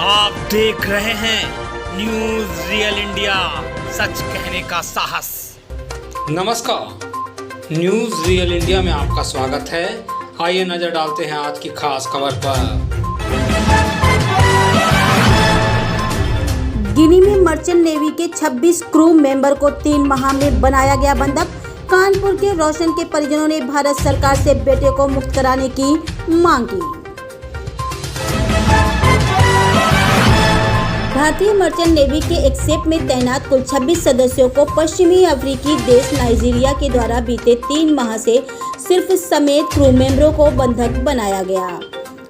आप देख रहे हैं न्यूज रियल इंडिया, सच कहने का साहस। नमस्कार, न्यूज रियल इंडिया में आपका स्वागत है। आइए नजर डालते हैं आज की खास खबर पर। गिनी में मर्चेंट नेवी के 26 क्रू मेंबर को 3 माह में बनाया गया बंधक। कानपुर के रोशन के परिजनों ने भारत सरकार से बेटे को मुक्त कराने की मांग की। भारतीय मर्चेंट नेवी के एक शिप में तैनात कुल 26 सदस्यों को पश्चिमी अफ्रीकी देश नाइजीरिया के द्वारा बीते 3 माह से सिर्फ समेत क्रू मेंबरों को बंधक बनाया गया।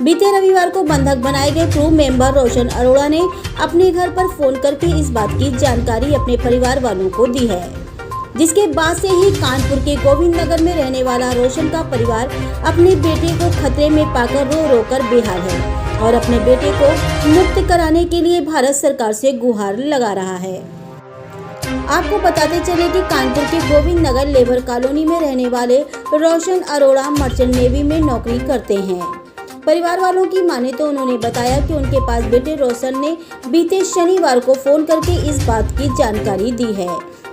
बीते रविवार को बंधक बनाए गए क्रू मेंबर रोशन अरोड़ा ने अपने घर पर फोन करके इस बात की जानकारी अपने परिवार वालों को दी है, जिसके बाद से ही कानपुर के गोविंद नगर में रहने वाला रोशन का परिवार अपने बेटे को खतरे में पाकर रो रो कर बेहाल है और अपने बेटे को मुक्त कराने के लिए भारत सरकार से गुहार लगा रहा है। आपको बताते चले कि कानपुर के गोविंद नगर लेबर कॉलोनी में रहने वाले रोशन अरोड़ा मर्चेंट नेवी में नौकरी करते हैं। परिवार वालों की माने तो उन्होंने बताया कि उनके पास बेटे रोशन ने बीते शनिवार को फोन करके इस बात की जानकारी दी है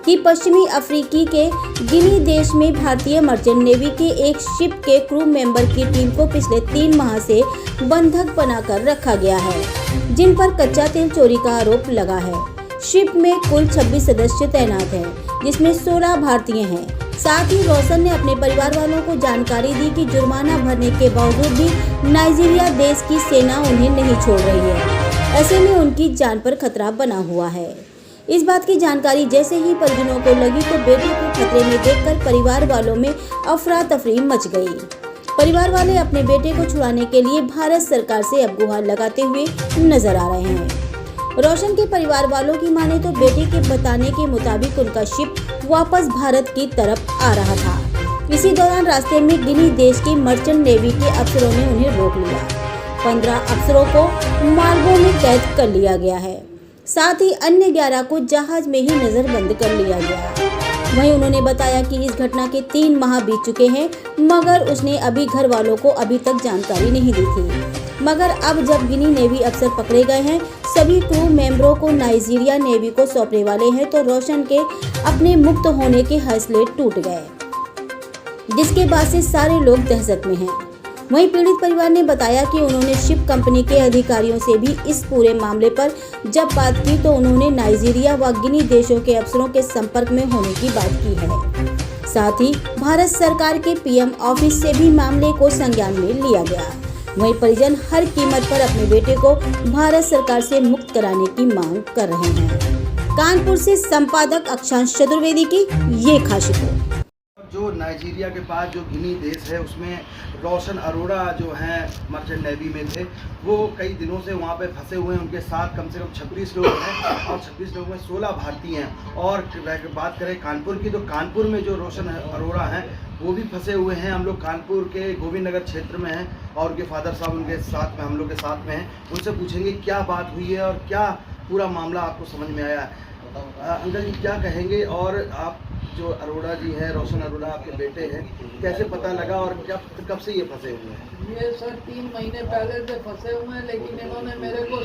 कि पश्चिमी अफ्रीकी के गिनी देश में भारतीय मर्चेंट नेवी के एक शिप के क्रू मेंबर की टीम को पिछले 3 माह से बंधक बनाकर रखा गया है, जिन पर कच्चा तेल चोरी का आरोप लगा है। शिप में कुल 26 सदस्य तैनात हैं, जिसमें 16 भारतीय हैं। साथ ही रोशन ने अपने परिवार वालों को जानकारी दी कि जुर्माना भरने के बावजूद भी नाइजीरिया देश की सेना उन्हें नहीं छोड़ रही है। ऐसे में उनकी जान पर खतरा बना हुआ है। इस बात की जानकारी जैसे ही परिजनों को लगी तो बेटे को खतरे में देखकर परिवार वालों में अफरा तफरी मच गई। परिवार वाले अपने बेटे को छुड़ाने के लिए भारत सरकार से अब गुहार लगाते हुए नजर आ रहे हैं। रोशन के परिवार वालों की माने तो बेटे के बताने के मुताबिक उनका शिप वापस भारत की तरफ आ रहा था। इसी दौरान रास्ते में गिनी देश की मर्चेंट नेवी के अफसरों ने उन्हें रोक लिया। 15 अफसरों को मार्गों में कैद कर लिया गया है। साथ ही अन्य 11 को जहाज में ही नजरबंद कर लिया गया। वहीं उन्होंने बताया कि इस घटना के 3 माह बीत चुके हैं, मगर उसने अभी घर वालों को अभी तक जानकारी नहीं दी थी। मगर अब जब गिनी नेवी अफसर पकड़े गए हैं, सभी क्रू मेंबरों को नाइजीरिया नेवी को सौंपने वाले हैं, तो रोशन के अपने मुक्त होने के हौसले टूट गए, जिसके बाद से सारे लोग दहशत में हैं। वहीं पीड़ित परिवार ने बताया कि उन्होंने शिप कंपनी के अधिकारियों से भी इस पूरे मामले पर जब बात की तो उन्होंने नाइजीरिया व गिनी देशों के अफसरों के संपर्क में होने की बात की है। साथ ही भारत सरकार के पीएम ऑफिस से भी मामले को संज्ञान में लिया गया। वहीं परिजन हर कीमत पर अपने बेटे को भारत सरकार से मुक्त कराने की मांग कर रहे हैं। कानपुर से संपादक अक्षांश चतुर्वेदी की ये खास रिपोर्ट। जो नाइजीरिया के पास जो गिनी देश है उसमें रोशन अरोड़ा जो हैं मर्चेंट नेवी में थे, वो कई दिनों से वहाँ पे फंसे हुए हैं। उनके साथ कम से कम 26 लोग हैं और 26 लोगों में 16 भारतीय हैं। और बात करें कानपुर की तो कानपुर में जो रोशन अरोड़ा हैं वो भी फंसे हुए हैं। हम लोग कानपुर के गोविंद नगर क्षेत्र में हैं और उनके फादर साहब उनके साथ में हम लोग के साथ में हैं। उनसे पूछेंगे क्या बात हुई है और क्या पूरा मामला आपको समझ में आया है। अंकल जी क्या कहेंगे, और आप जो अरोड़ा जी हैं, रोशन अरोड़ा आपके बेटे हैं, कैसे पता लगा और क्या कब से ये फंसे हुए हैं? ये सर 3 महीने पहले से फंसे हुए हैं, लेकिन इन्होंने मेरे को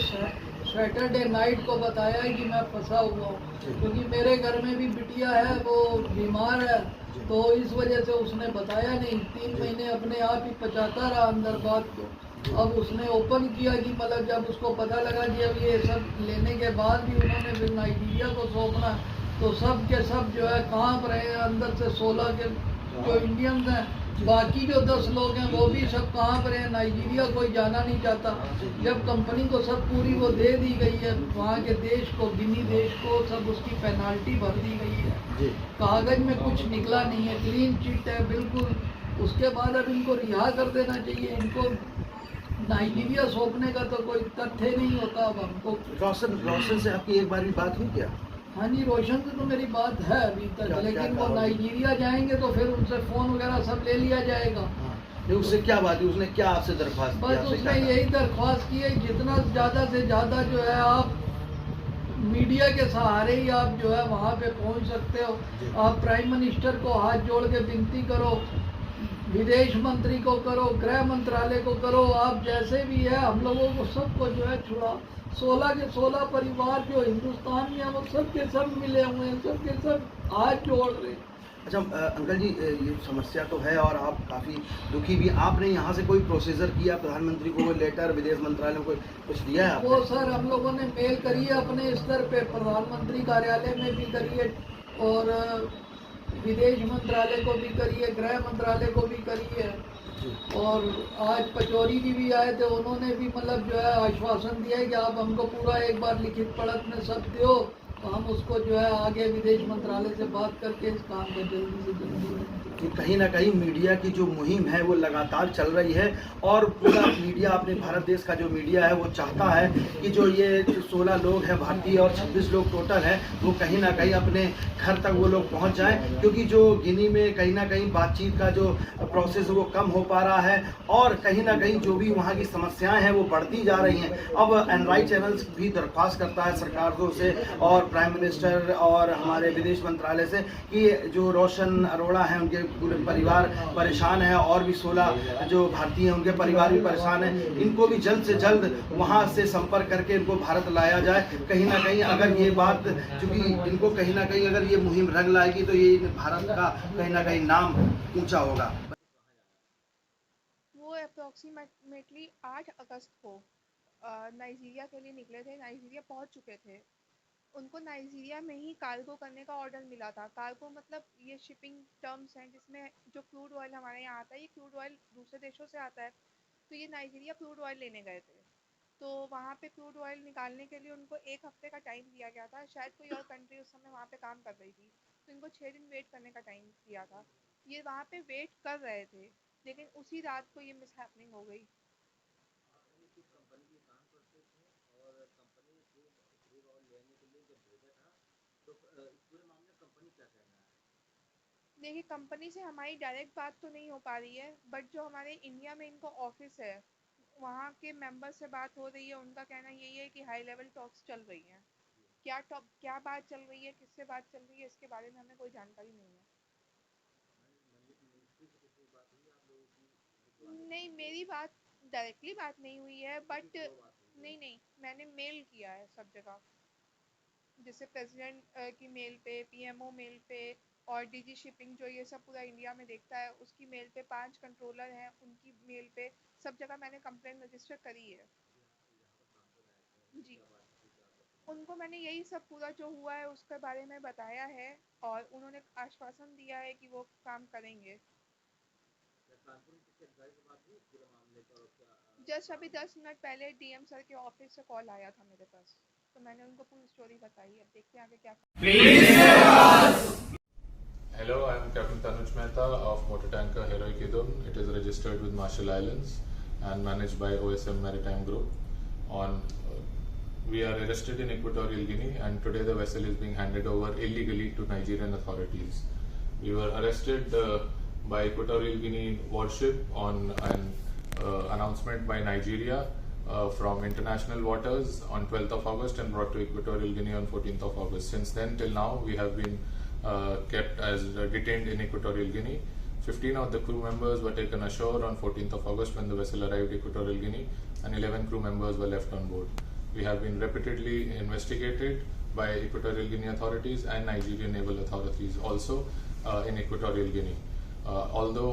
सैटरडे नाइट को बताया है कि मैं फंसा हुआ हूँ, क्योंकि मेरे घर में भी बिटिया है, वो बीमार है, तो इस वजह से उसने बताया नहीं। 3 महीने अपने आप ही पचाता रहा अंदर बात को। अब उसने ओपन किया कि मतलब जब उसको पता लगा कि अब ये सब लेने के बाद भी उन्होंने फिर नाइजीरिया को सौंपना, तो सब के सब जो है कांप रहे हैं अंदर से। 16 के जो इंडियंस हैं, बाकी जो 10 लोग हैं वो भी सब कांप रहे हैं। नाइजीरिया कोई जाना नहीं चाहता, जब कंपनी को सब पूरी वो दे दी गई है, वहाँ के देश को, गिनी देश को सब उसकी पेनाल्टी भर दी गई है। कागज में कुछ निकला नहीं है, क्लीन चिट है बिल्कुल। उसके बाद अब इनको रिहा कर देना चाहिए। इनको नाइजीरिया सौंपने का तो कोई तथ्य नहीं होता। अब हमको रोशन से आपकी एक बार भी बात हुई क्या? हाँ जी, रोशन से तो मेरी बात है अभी तक, लेकिन वो नाइजीरिया जाएंगे तो फिर उनसे फ़ोन वगैरह सब ले लिया जाएगा। हाँ। उससे क्या बात है? उसने क्या आपसे दरख्वास्त की? बस उसने यही दरख्वास्त की है, जितना ज़्यादा से ज़्यादा जो है आप मीडिया के सहारे ही आप जो है वहाँ पे पहुँच सकते हो। आप प्राइम मिनिस्टर को हाथ जोड़ के विनती करो, विदेश मंत्री को करो, गृह मंत्रालय को करो, आप जैसे भी है हम लोगों को सबको जो है 16 के 16 परिवार जो हिंदुस्तान में हैं वो सब के सब मिले हुए हैं, सब के सब हाथ जोड़ रहे हैं। अच्छा अंकल जी, ये समस्या तो है और आप काफ़ी दुखी भी। आपने यहाँ से कोई प्रोसीजर किया, प्रधानमंत्री को कोई लेटर, विदेश मंत्रालय को कुछ दिया है आपने? वो सर हम लोगों ने मेल करी है अपने स्तर पे, प्रधानमंत्री कार्यालय में भी करी है और विदेश मंत्रालय को भी करी है, गृह मंत्रालय को भी करी है। और आज पचौरी जी भी आए थे, उन्होंने भी मतलब जो है आश्वासन दिया है कि आप हमको पूरा एक बार लिखित पढ़त में सब दो, तो हम उसको जो है आगे विदेश मंत्रालय से बात करके इस काम को जल्दी से जल्दी। कि कहीं ना कहीं मीडिया की जो मुहिम है वो लगातार चल रही है और पूरा मीडिया, अपने भारत देश का जो मीडिया है वो चाहता है कि जो ये 16 लोग हैं भारतीय और 26 लोग टोटल हैं, वो कहीं ना कहीं अपने घर तक वो लोग पहुंच जाएं, क्योंकि जो गिनी में कहीं ना कहीं बातचीत का जो प्रोसेस है वो कम हो पा रहा है और कहीं ना कहीं जो भी वहाँ की समस्याएं हैं वो बढ़ती जा रही हैं। अब एनराई चैनल्स भी दरख्वास्त करता है सरकारों से और प्राइम मिनिस्टर और हमारे विदेश मंत्रालय से कि जो रोशन अरोड़ा हैं उनके पूरे परिवार परेशान है और भी 16 जो भारतीय हैं उनके परिवार भी परेशान हैं, इनको भी जल्द से जल्द वहां से संपर्क करके इनको भारत लाया जाए। कहीं ना कहीं अगर ये बात, चूंकि इनको कहीं ना कहीं अगर ये मुहिम रंग लाएगी तो ये भारत का कहीं ना कहीं नाम ऊंचा होगा। वो अप्रोक्सीमेटली 8 अगस्त को नाइजीरिया के लिए निकले थे, नाइजीरिया पहुंच चुके थे। उनको नाइजीरिया में ही कार्गो करने का ऑर्डर मिला था। कार्गो मतलब ये शिपिंग टर्म्स हैं जिसमें जो क्रूड ऑयल हमारे यहाँ आता है, ये क्रूड ऑयल दूसरे देशों से आता है, तो ये नाइजीरिया क्रूड ऑयल लेने गए थे। तो वहाँ पे क्रूड ऑयल निकालने के लिए उनको 1 हफ्ते का टाइम दिया गया था। शायद कोई और कंट्री उस समय वहाँ पे काम कर रही थी, तो इनको 6 दिन वेट करने का टाइम दिया था। ये वहाँ पे वेट कर रहे थे, लेकिन उसी रात को ये मिसहैपनिंग हो गई। देखिए, कंपनी से हमारी डायरेक्ट बात तो नहीं हो पा रही है, बट जो हमारे इंडिया में इनको ऑफिस है वहाँ के मेंबर से बात हो रही है। उनका कहना यही है कि हाई लेवल टॉक्स चल रही हैं। क्या बात चल रही है, किससे बात चल रही है, इसके बारे में हमें कोई जानकारी नहीं है। नहीं, मेरी बात डायरेक्टली बात नहीं हुई है, बट नहीं, मैंने मेल किया है सब जगह, जैसे प्रेसिडेंट की मेल पे, पीएमओ मेल पे और डीजी शिपिंग जो ये सब पूरा इंडिया में देखता है उसकी मेल पे, 5 कंट्रोलर हैं उनकी मेल पे, सब जगह मैंने कंप्लेंट रजिस्टर करी है। जी, उनको मैंने यही सब पूरा जो हुआ है उसके बारे में बताया है और उन्होंने आश्वासन दिया है कि वो काम करेंगे। जस्ट अभी 10 मिनट पहले डीएम सर के ऑफिस से कॉल आया था मेरे पास, तो मैंने उनको पूरी स्टोरी बताई। अब देखते हैं आगे क्या। Hello, I am Captain Tanuj Mehta of Motor Tanker Heroic Idun. It is registered with Marshall Islands and managed by OSM Maritime Group. We are arrested in Equatorial Guinea and today the vessel is being handed over illegally to Nigerian authorities. We were arrested by Equatorial Guinea warship on an announcement by Nigeria from international waters on 12th of August and brought to Equatorial Guinea on 14th of August. Since then till now we have been kept as detained in Equatorial Guinea. 15 of the crew members were taken ashore on 14th of August when the vessel arrived Equatorial Guinea and 11 crew members were left on board. We have been repeatedly investigated by Equatorial Guinea authorities and Nigerian naval authorities also in Equatorial Guinea. Although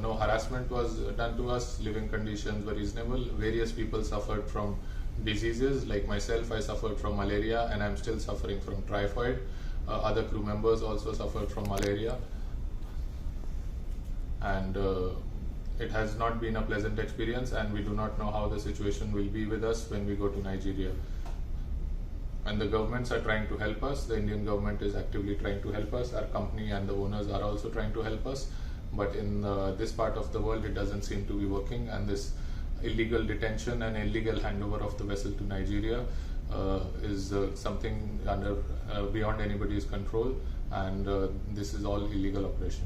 no harassment was done to us, living conditions were reasonable. Various people suffered from diseases. Like myself, I suffered from malaria and I'm still suffering from typhoid. Other crew members also suffered from malaria. And it has not been a pleasant experience and we do not know how the situation will be with us when we go to Nigeria. And the governments are trying to help us. The Indian government is actively trying to help us. Our company and the owners are also trying to help us. But in this part of the world, it doesn't seem to be working. And this illegal detention and illegal handover of the vessel to Nigeria is something beyond anybody's control. And this is all illegal operation.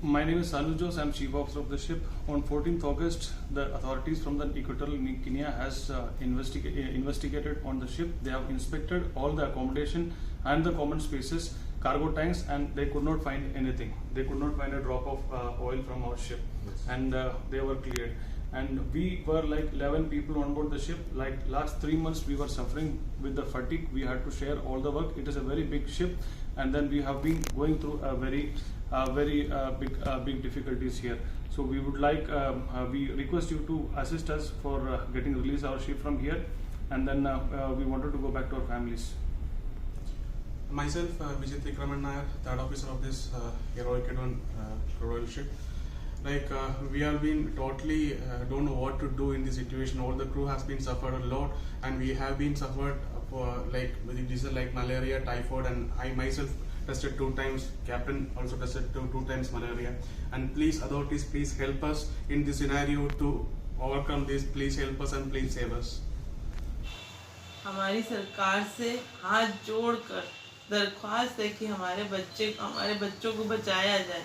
My name is Sanu Jose. I'm chief officer of the ship. On 14th August, the authorities from the Equatorial Guinea has investigated on the ship. They have inspected all the accommodation and the common spaces, cargo tanks, and they could not find anything. They could not find a drop of oil from our ship, and they were cleared. and we were like 11 people on board the ship. Like last 3 months we were suffering with the fatigue. We had to share all the work. It is a very big ship, and then we have been going through a very big difficulties here. So we would like we request you to assist us for getting release our ship from here, and then we wanted to go back to our families. Myself, Vijay Vikraman Nair, third officer of this heroic Royal ship. Like we have been totally don't know what to do in this situation. All the crew has been suffered a lot, and we have been suffered for like diseases like malaria, typhoid, and I myself tested 2 times. Captain also tested 2 times malaria. And please, authorities, please help us in this scenario to overcome this. Please help us and please save us. हमारी सरकार से हाथ जोड़कर दरख्वास्त है कि हमारे बच्चों को बचाया जाए,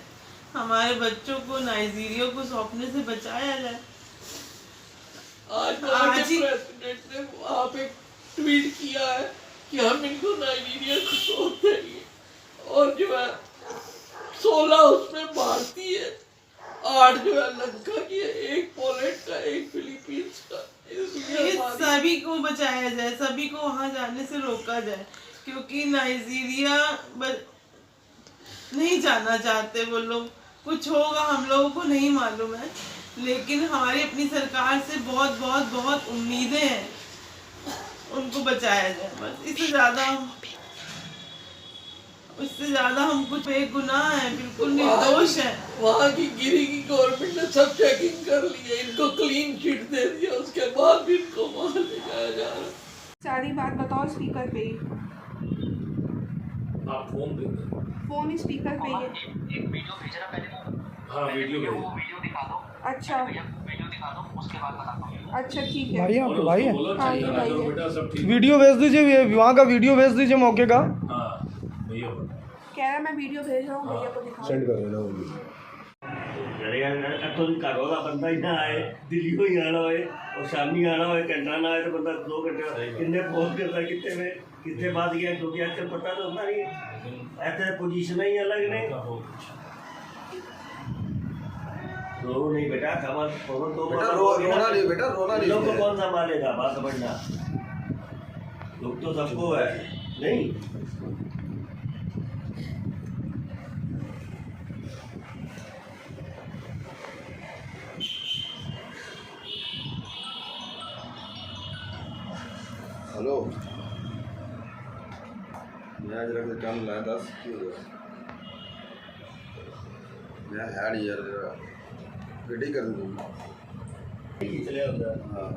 हमारे बच्चों को नाइजीरिया को सौंपने से बचाया जाए। आज ही प्रेसिडेंट ने वहाँ पे ट्वीट किया है कि हम इनको नाइजीरिया को सौंप देंगे, और जो है 16 उसमें भारतीय है, 8 जो है लंका की है, 1 पोलैंड का, 1 फिलीपींस का। ये सभी को बचाया जाए, सभी को वहाँ जाने से रोका जाए, क्योंकि नाइजीरिया नहीं जाना चाहते वो लोग। कुछ होगा हम लोगों को नहीं मालूम है, लेकिन हमारी अपनी सरकार से बहुत उम्मीदें हैं, उनको बचाया जाए बस। इससे ज्यादा हम कुछ बेगुनाह हैं, बिल्कुल निर्दोष हैं। वहाँ की गिरी की गवर्नमेंट ने सब चेकिंग कर ली है, इनको क्लीन चिट दे दिया, उसके बाद भी इनको वहाँ ले जाया जा रहा है। सारी बात बताओ स्पीकर पे ही। आप फोन देंगे? फोन स्पीकर पे ही है। एक वीडियो भेजना पहले, हाँ वीडियो दिखा दो। अच्छा वीडियो दिखा दो, उसके बाद बताता हूँ। अच्छा ठीक है। भाई है आपके भाई है? हाँ ये भाई है। वीडियो भेज दीजिए, वहाँ का वीडियो भेज दीजिए मौके का। कह रहा मैं वीडियो भेज रहा हूँ, भैया को दिखा। सेंड कर देना। घर वाला बंदा ही ना आए, दिल्ली को ही आना होए और शामी आना होए, घंटा ना आए तो बंदा 2 घंटे कितने फोन करता, कितने बात गया, क्योंकि आजकल पता तो होता नहीं, ऐसे पोजीशन ही अलग ने। रो नहीं बेटा, कमर रोना नहीं बेटा, रोना नहीं। लोग को कौन संभालेगा, बात समझना। दुख तो सबको है नहीं। हेलो, मैं आज रख काम लाया 10 मैं है नहीं यार, रेडी कर दूँगा। चले हाँ